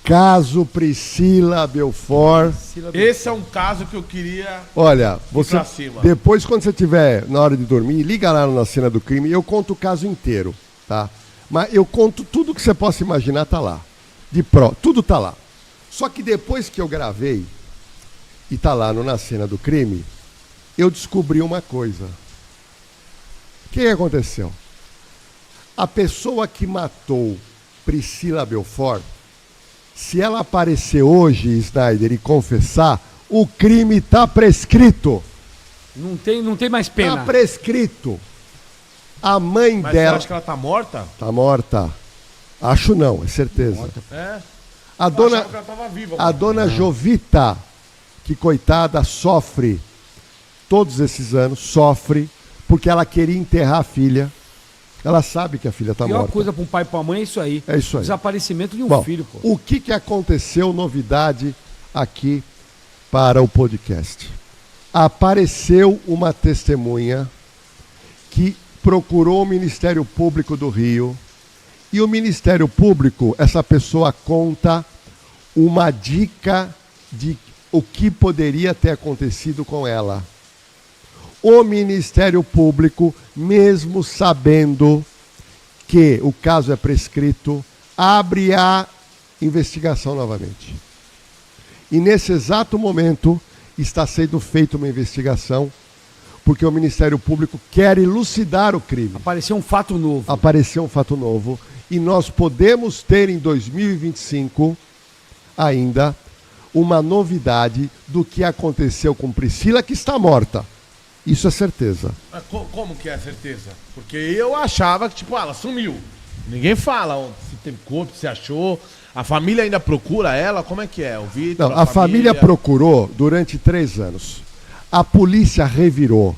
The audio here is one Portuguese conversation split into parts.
Caso Priscila Belfort. Esse é um caso que eu queria. Olha, você depois, quando você estiver na hora de dormir, liga lá na Cena do Crime. Eu conto o caso inteiro, tá? Mas eu conto tudo que você possa imaginar, tá lá. Tudo tá lá. Só que depois que eu gravei e tá lá no Na Cena do Crime, eu descobri uma coisa. O que aconteceu? A pessoa que matou Priscila Belfort, se ela aparecer hoje, Snyder, e confessar, o crime está prescrito. Não tem mais pena. Está prescrito. A mãe Mas dela... você acha que ela está morta? Está morta. Acho não, é certeza. Morta. É? A dona Jovita, que coitada, sofre todos esses anos, sofre, porque ela queria enterrar a filha. Ela sabe que a filha está morta. A pior coisa para um pai e para uma mãe é isso aí. É isso aí. Desaparecimento de um filho, pô. O que aconteceu, novidade aqui para o podcast? Apareceu uma testemunha que procurou o Ministério Público do Rio e o Ministério Público, essa pessoa conta uma dica de o que poderia ter acontecido com ela. O Ministério Público, mesmo sabendo que o caso é prescrito, abre a investigação novamente. E nesse exato momento está sendo feita uma investigação, porque o Ministério Público quer elucidar o crime. Apareceu um fato novo. Apareceu um fato novo. E nós podemos ter em 2025 ainda uma novidade do que aconteceu com Priscila, que está morta. Isso é certeza. Mas como que é certeza? Porque eu achava que, tipo, ela sumiu. Ninguém fala se tem corpo, se achou. A família ainda procura ela? Como é que é? O Vitor, não, a família procurou durante 3 anos. A polícia revirou.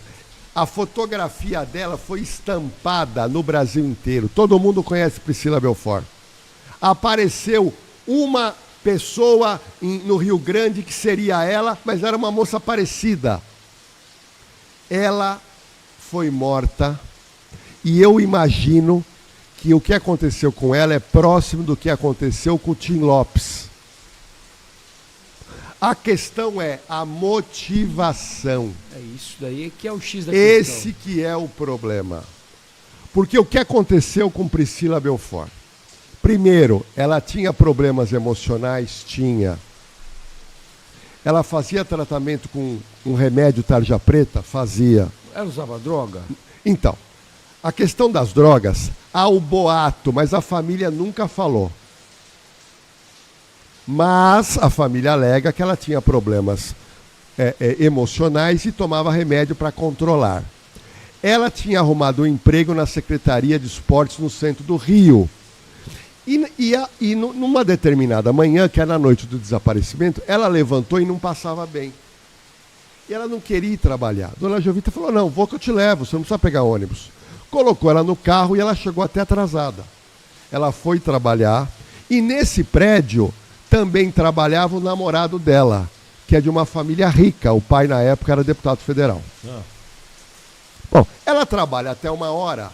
A fotografia dela foi estampada no Brasil inteiro. Todo mundo conhece Priscila Belfort. Apareceu uma pessoa no Rio Grande que seria ela, mas era uma moça parecida. Ela foi morta e eu imagino que o que aconteceu com ela é próximo do que aconteceu com o Tim Lopes. A questão é a motivação. É isso daí que é o X da questão. Esse que é o problema. Porque o que aconteceu com Priscila Belfort? Primeiro, ela tinha problemas emocionais? Tinha. Ela fazia tratamento com um remédio tarja preta? Fazia. Ela usava droga? Então, a questão das drogas, há o boato, mas a família nunca falou. Mas a família alega que ela tinha problemas emocionais e tomava remédio para controlar. Ela tinha arrumado um emprego na Secretaria de Esportes no centro do Rio. E numa determinada manhã, que era na noite do desaparecimento, ela levantou e não passava bem. E ela não queria ir trabalhar. Dona Jovita falou, não, vou que eu te levo, você não precisa pegar ônibus. Colocou ela no carro e ela chegou até atrasada. Ela foi trabalhar e nesse prédio também trabalhava o namorado dela, que é de uma família rica. O pai, na época, era deputado federal. Bom, ela trabalha até 1h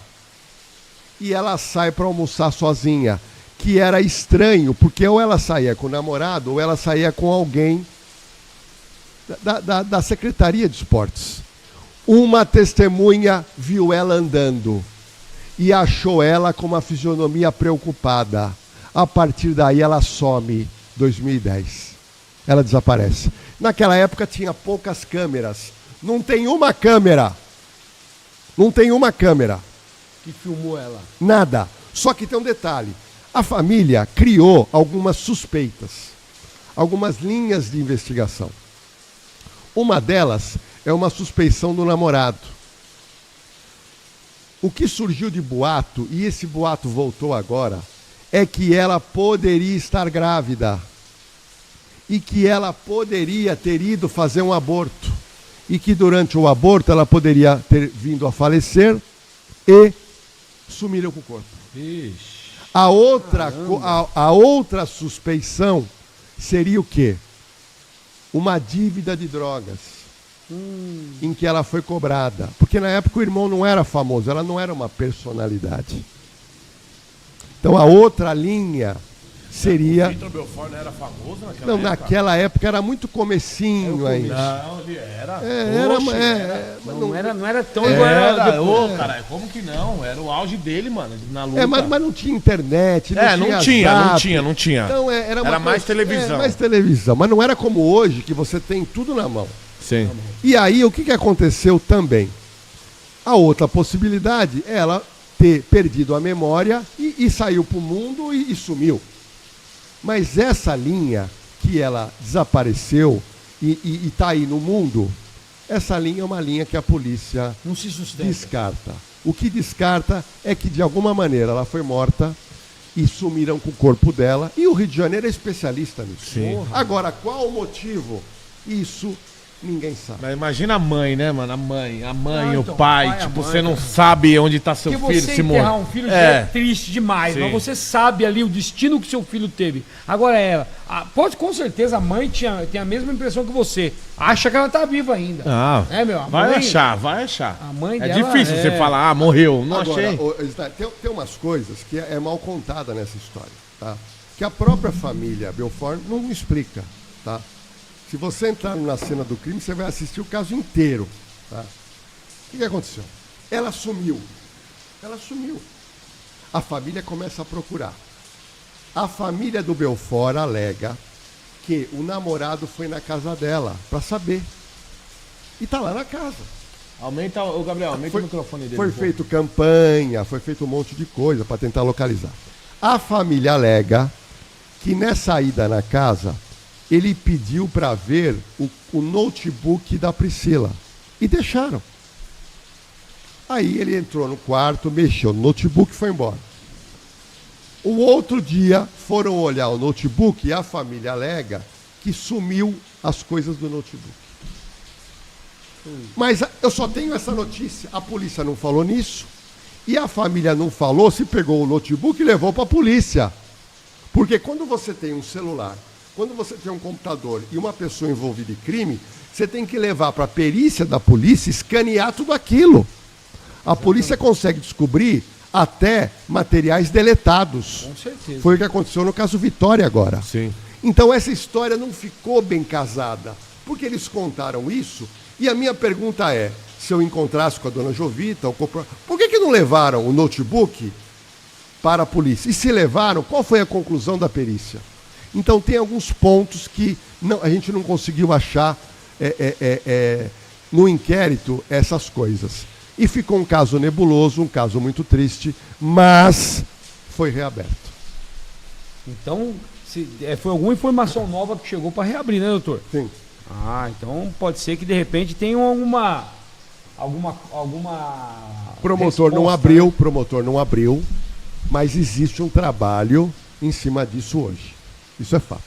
e ela sai para almoçar sozinha. Que era estranho, porque ou ela saía com o namorado ou ela saía com alguém da Secretaria de Esportes. Uma testemunha viu ela andando e achou ela com uma fisionomia preocupada. A partir daí ela some, 2010. Ela desaparece. Naquela época tinha poucas câmeras. Não tem uma câmera. Não tem uma câmera. Que filmou ela? Nada. Só que tem um detalhe. A família criou algumas suspeitas, algumas linhas de investigação. Uma delas é uma suspeição do namorado. O que surgiu de boato, e esse boato voltou agora, é que ela poderia estar grávida e que ela poderia ter ido fazer um aborto e que durante o aborto ela poderia ter vindo a falecer e sumiram com o corpo. Ixi. A outra suspeição seria o quê? Uma dívida de drogas em que ela foi cobrada. Porque na época o irmão não era famoso, ela não era uma personalidade. Então a outra linha seria... O Vitor Belfort não era famoso naquela Não, época? naquela época era muito comecinho ainda. Não, ele era. Mas Não era tão igual era Era, depois. ô, caralho, como que não? Era o auge dele, mano, na luta. mas não tinha internet, não tinha. Então era mais televisão. Mais televisão, mas não era como hoje, que você tem tudo na mão. Sim. E aí, o que aconteceu também? A outra possibilidade é ela ter perdido a memória e saiu para o mundo e sumiu. Mas essa linha que ela desapareceu e está aí no mundo, essa linha é uma linha que a polícia Não se sustenta. descarta. O que descarta é que, de alguma maneira, ela foi morta e sumiram com o corpo dela. E o Rio de Janeiro é especialista nisso. Sim. Agora, qual o motivo? Isso ninguém sabe. Mas imagina a mãe, né, mano? A mãe, então, o pai, o pai, a tipo, mãe, você não cara. sabe onde tá seu Porque filho, você se enterrar morre. um filho já é triste demais, Sim. mas você sabe ali o destino que seu filho teve. Agora ela, pode com certeza a mãe tem a mesma impressão que você. Acha que ela tá viva ainda. Ah, É, meu, a vai mãe- achar. A mãe É dela difícil é- você falar, morreu, não Agora, achei. tem umas coisas que é mal contada nessa história, tá? Que a própria família Belfort não explica, tá? Se você entrar na cena do crime, você vai assistir o caso inteiro, tá? O que aconteceu? Ela sumiu. A família começa a procurar. A família do Belfort alega que o namorado foi na casa dela para saber. E tá lá na casa. Aumenta, ô Gabriel, aumenta o microfone dele. Foi um pouco. feito campanha, foi feito um monte de coisa para tentar localizar. A família alega que nessa ida na casa, ele pediu para ver o notebook da Priscila. E deixaram. Aí ele entrou no quarto, mexeu no notebook e foi embora. O outro dia foram olhar o notebook e a família alega que sumiu as coisas do notebook. Mas eu só tenho essa notícia. A polícia não falou nisso. E a família não falou, se pegou o notebook e levou para a polícia. Porque quando você tem um celular, quando você tem um computador e uma pessoa envolvida em crime, você tem que levar para a perícia da polícia escanear tudo aquilo. A polícia consegue descobrir até materiais deletados. Com certeza. Foi o que aconteceu no caso Vitória agora. Sim. Então essa história não ficou bem casada, porque eles contaram isso, e a minha pergunta é, se eu encontrasse com a dona Jovita, por que não levaram o notebook para a polícia? E se levaram, qual foi a conclusão da perícia? Então tem alguns pontos que a gente não conseguiu achar no inquérito essas coisas. E ficou um caso nebuloso, um caso muito triste, mas foi reaberto. Então, foi alguma informação nova que chegou para reabrir, né, doutor? Sim. Então pode ser que de repente tenha alguma Promotor não resposta, abriu, né? promotor não abriu, mas existe um trabalho em cima disso hoje. Isso é fato.